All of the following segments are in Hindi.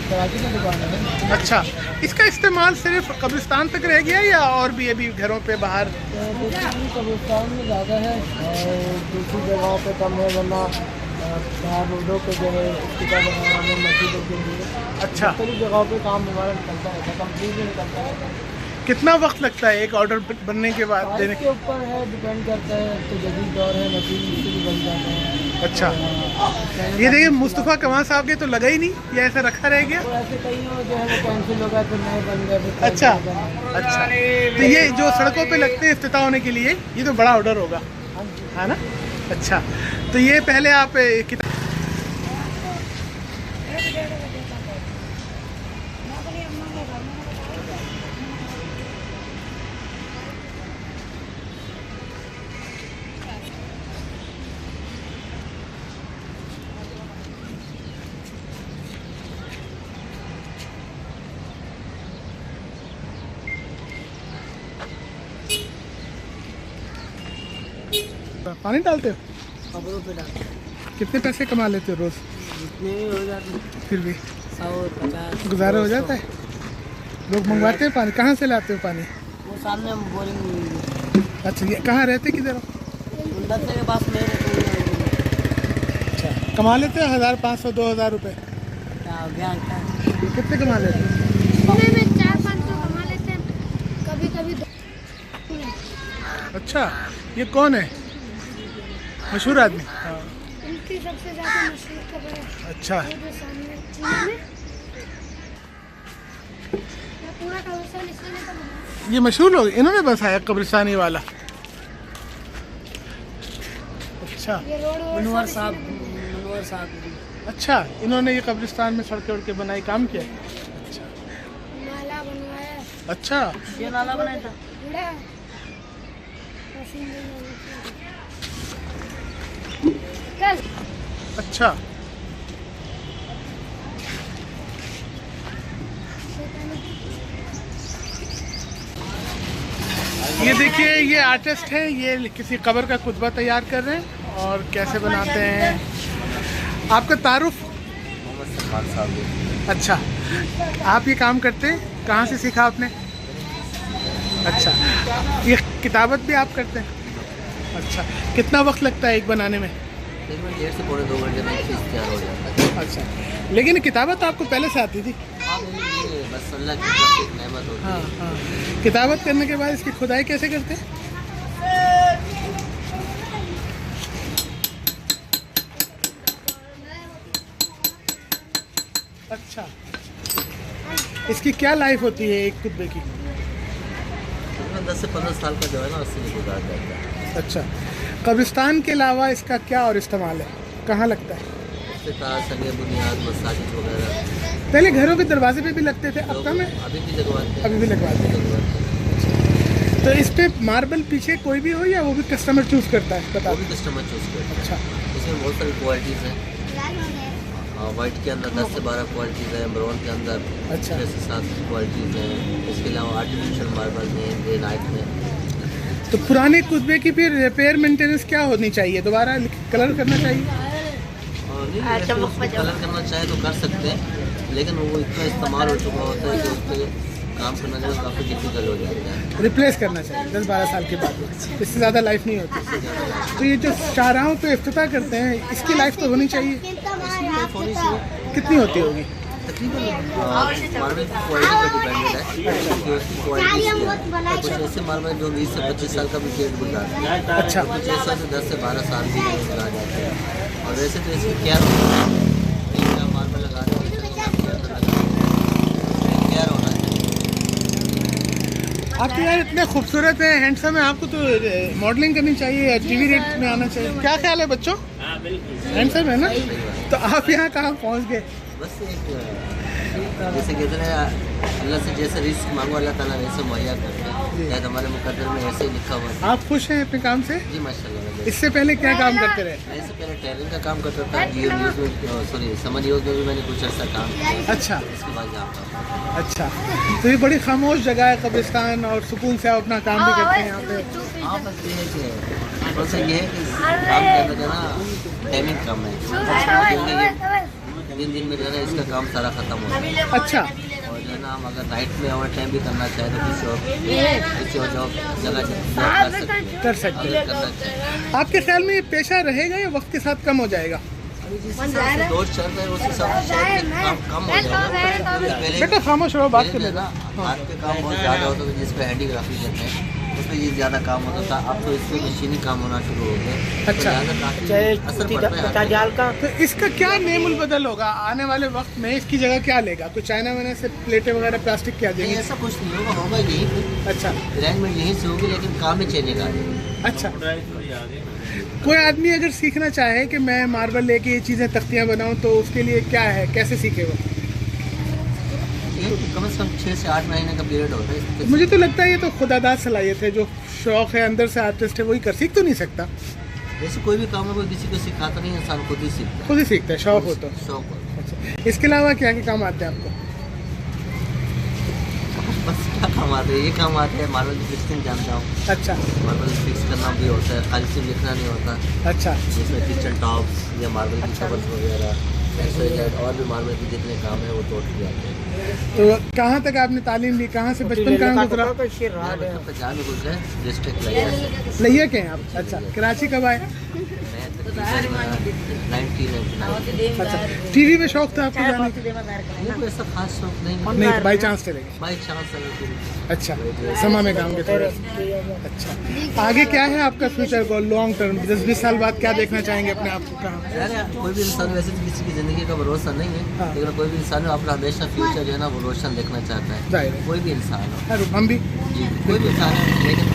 कराची की दुकान है। अच्छा, इसका इस्तेमाल सिर्फ कब्रिस्तान तक रह गया या और भी अभी घरों पे बाहर? बेसिकली कब्रिस्तान में ज़्यादा है और दूसरी जगहों पे कम है, वरना बाहर रोडों पे जो है किताब वगैरह में मस्जिदों के लिए अच्छा, मुख्तलिफ जगहों पे काम हमारा निकलता रहता है, कंप्लीट भी निकलता रहता है। कितना वक्त लगता है एक ऑर्डर बनने के बाद देने? के ऊपर है, डिपेंड करता है। तो जदीद दौर है, मशीन इससे भी बन जाता है। अच्छा, ये देखिए मुस्तफ़ा कमाल साहब के तो लगा ही नहीं, ये ऐसा रखा रह गया। तो ऐसे कई जो है वो कैंसिल हो गया, फिर नए बन गए, फिर अच्छा अच्छा, तो ये जो सड़कों पे लगते हैं इफ्तिताह होने के लिए, ये तो बड़ा ऑर्डर होगा, है ना? अच्छा, तो ये पहले आप पानी डालते हो? कपड़ों पे डालते हैं, कितने पैसे कमा लेते हो रोज़? जितने भी हो जाते हैं, फिर भी 100-50 गुजारा हो जाता है? लोग मंगवाते हैं पानी? कहाँ से लाते हो पानी? वो सामने हम बोरिंग अच्छा, ये कहाँ रहते किधर हो? दस्ते के पास मेरे अच्छा, कमा लेते हो 1500 2000 रुपये? ज्ञान का कितने कमा लेते हो? में 400-500 कमा लेते हैं, कभी कभी अच्छा, ये कौन है? मशहूर आदमी? इनकी सबसे ज़्यादा मशहूर खबर है। अच्छा, वो जो सामने चीन में पूरा कब्रिस्तान इसने तो बनाया। ये मशहूर लोग इन्होंने बसाया कब्रिस्तानी वाला? अच्छा ये रोड मनोहर साहब अच्छा, इन्होंने ये कब्रिस्तान में सड़कें उड़ के बनाई, काम किया? अच्छा नाला बनवाया, अच्छा, ये नाला बनाया था। बड़ा मशीन कल अच्छा, ये देखिए ये आर्टिस्ट है, ये किसी कब्र का कुतबा तैयार कर रहे हैं और कैसे बनाते हैं। आपका तारुफ? मोहम्मद सलमान साहब। अच्छा, आप ये काम करते हैं, कहाँ से सीखा आपने? अच्छा, ये किताबत भी आप करते हैं? अच्छा, कितना वक्त लगता है एक बनाने में? तकरीबन 1.5 से पौने 2 घंटे में एक चीज़ तैयार हो जाता है। अच्छा, लेकिन किताबत आपको पहले से आती थी? हाँ, ये बस अल्लाह की तरफ से एक नेमत होती हाँ है। हाँ, किताबत करने के बाद इसकी खुदाई कैसे करते हैं? अच्छा, इसकी क्या लाइफ होती है एक कुतबे की? तकरीबन 10 से 15 साल का जो है ना, उससे गुजार जाता है। अच्छा, कब्रिस्तान के अलावा इसका क्या और इस्तेमाल है, कहाँ लगता है? इफ्तिताह, सगे बुनियाद, मसाजिद वगैरह पहले घरों के दरवाजे पे भी लगते थे, अब कम है? अभी भी लगवाते हैं। अभी भी लगवाते हैं। तो इस पे मार्बल पीछे कोई भी हो या वो भी कस्टमर चूज करता है? बता। वो भी कस्टमर चूज़ करते अच्छा हैं। इसमें बहुत सारी क्वालिटीज़ हैं। वाइट के अंदर 10 से 12 क्वालिटीज़ हैं, ब्राउन के अंदर अच्छा 6 से 7 क्वालिटीज़ हैं। इसके अलावा आर्टिफिशियल मार्बल में, ग्रेनाइट में। तो पुराने कुतबे की फिर रिपेयर मेंटेनेंस क्या होनी चाहिए? दोबारा कलर करना चाहिए? और नहीं, ऐसे उसको कलर करना चाहे तो कर सकते हैं, लेकिन वो इतना इस्तेमाल हो चुका होता है कि उस पर काम करना जो है काफ़ी डिफिकल्ट हो जाता है। रिप्लेस करना चाहिए 10-12 साल के बाद, इससे ज़्यादा लाइफ नहीं होती। तो ये जो शाहराहों पे इफ्तिताह करते हैं, इसकी लाइफ तो होनी चाहिए, होनी चाहिए। कितनी होती होगी? तकरीबन मार्बल की क्वालिटी पर डिपेंडेड है कि उसकी क्वालिटी क्या है। कुछ ऐसे मार्बल जो 20 से 25 साल का भी पीरियड गुजारते हैं। अच्छा, कुछ ऐसा जो 10 से 12 साल भी गुजार जाते हैं। और वैसे तो इसकी केयर होती है, मार्बल लगा रहे केयर होना चाहिए। आप तो यार इतने खूबसूरत हैं, हैंडसम है, आपको तो मॉडलिंग करनी चाहिए या टीवी रेट में आना चाहिए। क्या ख्याल है बच्चों? हैंडसम है ना? तो आप यहाँ कहाँ पहुँच गए? बस एक जैसे कहते हैं अल्लाह से जैसे रिस्क मांगो अल्लाह ताला वैसे मुहैया करता है, शायद हमारे मुकद्दर में ऐसे ही लिखा हुआ है। आप खुश हैं अपने काम से? जी माशाल्लाह। इससे पहले क्या काम करते रहे? मैं इससे पहले टेलरिंग का काम करता था, जियो न्यूज़ में, सॉरी समर न्यूज़ में भी मैंने कुछ अर्सा काम किया। अच्छा इसके बाद यहाँ पर अच्छा, तो ये बड़ी खामोश जगह है कब्रिस्तान, और सुकून से आप अपना काम भी करते हैं यहाँ पे। हाँ, बस ये है कि बस ये है कि काम करने का ना टाइमिंग कम है, क्योंकि 3 दिन में जो है ना इसका काम सारा खत्म हो जाएगा। अच्छा, और जो है ना हम अगर नाइट में ओवर टाइम भी करना चाहें तो किसी और जॉब जगह कर सकते हैं। करना चाहिए। आपके ख्याल में ये पेशा रहेगा या वक्त के साथ कम हो जाएगा? अभी जिस हिसाब से दौर चल रहा है उस हिसाब से शायद काम कम हो जाएगा। पहले बेटा खामोश रहो, बात कर पहले लेना। ना हाथ पे काम बहुत ज़्यादा होता था, जिसपे हैंडीक्राफ्ट कहते हैं, उसमें ये ज़्यादा काम होता था। अब तो इसमें मशीनी काम होना शुरू हो गया। अच्छा। असर पड़ता है। तो इसका क्या नेमुल बदल होगा आने वाले वक्त में? इसकी जगह क्या लेगा? कुछ चाइना में से प्लेटें वगैरह प्लास्टिक क्या नहीं, देंगे? ऐसा कुछ नहीं होगा, होगा यहीं पे अच्छा अरेंजमेंट यहीं से होगी, लेकिन काम में चेंज आ जाएगा। अच्छा। कोई आदमी अगर सीखना चाहे कि मैं मार्बल लेके ये चीज़ें तख्तियाँ बनाऊँ तो उसके लिए क्या है, कैसे सीखे वो? ये कम से कम 6 से 8 महीने का पीरियड होता है इसके। मुझे तो लगता है ये तो खुदादाद सलाहियत है, जो शौक़ है अंदर से आर्टिस्ट है वही कर सीख तो नहीं सकता। जैसे कोई भी काम है कोई किसी को सिखाता नहीं, इंसान खुद ही सीखता है। खुद ही सीखता है, शौक़ हो तो। शौक हो। अच्छा, इसके अलावा क्या क्या काम आते हैं आपको? बस क्या काम आते हैं, ये काम आते हैं। मार्बल की फिक्सिंग जानता हूँ। अच्छा मार्बल फिक्स करना भी होता है, खाली सिर्फ लिखना नहीं होता। अच्छा जिसमें किचन टॉप्स या मार्बल की कवर्स वगैरह और भी मार्बल के जितने काम है वो टोटली आते हैं। तो कहाँ तक आपने तालीम ली, कहाँ से बचपन कहाँ गुजरा? पंजाब में गुजरे, डिस्ट्रिक्ट लाइया से। लैया के हैं आप? अच्छा, कराची कब आए? मैं तकरीबन 1999। अच्छा, टीवी में शौक था आपको जाने का? नहीं, कोई ऐसा खास शौक नहीं है। नहीं, बाई चांस चले गए। बाई चांस अच्छा, समा में काम के थोड़े। अच्छा, आगे क्या है आपका फ्यूचर गोल लॉन्ग टर्म? 10-20 साल बाद क्या देखना चाहेंगे अपने आप को? कहाँ? यार कोई भी इंसान वैसे तो किसी की ज़िंदगी का भरोसा नहीं है, हाँ। लेकिन कोई भी इंसान अपना हमेशा फ्यूचर जो है ना वो रोशन देखना चाहता है। जाहिर है। कोई भी इंसान हो अरे, हम भी। जी, कोई भी इंसान है, लेकिन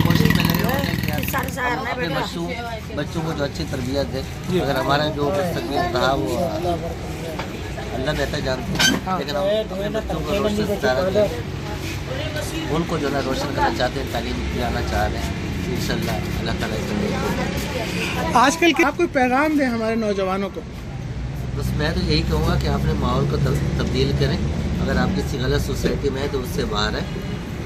कोशिश में लगे होते हैं कि अपने बच्चों को जो अच्छी तरबियत दे। अगर हमारा जो मुस्तकबिल रहा वो अल्लाह बेहतर जानते हैं, हाँ। लेकिन हम अपने बच्चों को रोशन सितारा दें, उनको जो है ना रोशन करना चाहते हैं, तालीम दिलाना चाह रहे हैं। इंशाल्लाह अल्लाह ताला इसमें। आजकल क्या आप कोई पैगाम दें हमारे नौजवानों को? बस मैं तो यही कहूँगा कि अपने माहौल को तब्दील करें। अगर आप किसी गलत सोसाइटी में हैं तो उससे बाहर है।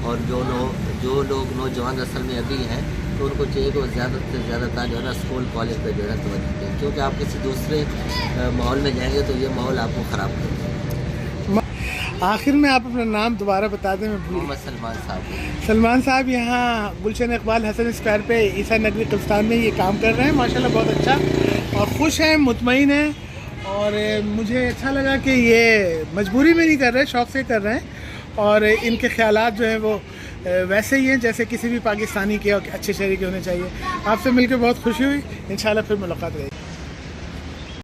और जो लोग नौजवान असल में अभी हैं तो उनको चाहिए कि वो ज़्यादा से ज़्यादा जो है ना स्कूल कॉलेज पर जो है ना तवज्जो दें, क्योंकि आप किसी दूसरे माहौल में जाएंगे तो ये माहौल आपको ख़राब करेगा। आखिर में आप अपना नाम दोबारा बता दें, मैं भूल। मोहम्मद सलमान साहब। सलमान साहब यहाँ गुलशन इकबाल हसन स्क्वायर पे ईसा नगरी कब्रिस्तान में ये काम कर रहे हैं। माशाल्लाह बहुत अच्छा और खुश हैं, मुतमईन हैं। और मुझे अच्छा लगा कि ये मजबूरी में नहीं कर रहे, शौक़ से कर रहे हैं। और इनके ख्यालात जो हैं वो वैसे ही हैं जैसे किसी भी पाकिस्तानी के अच्छे शहरी के होने चाहिए। आपसे मिलकर बहुत खुशी हुई। इंशाल्लाह फिर मुलाकात रहेगी।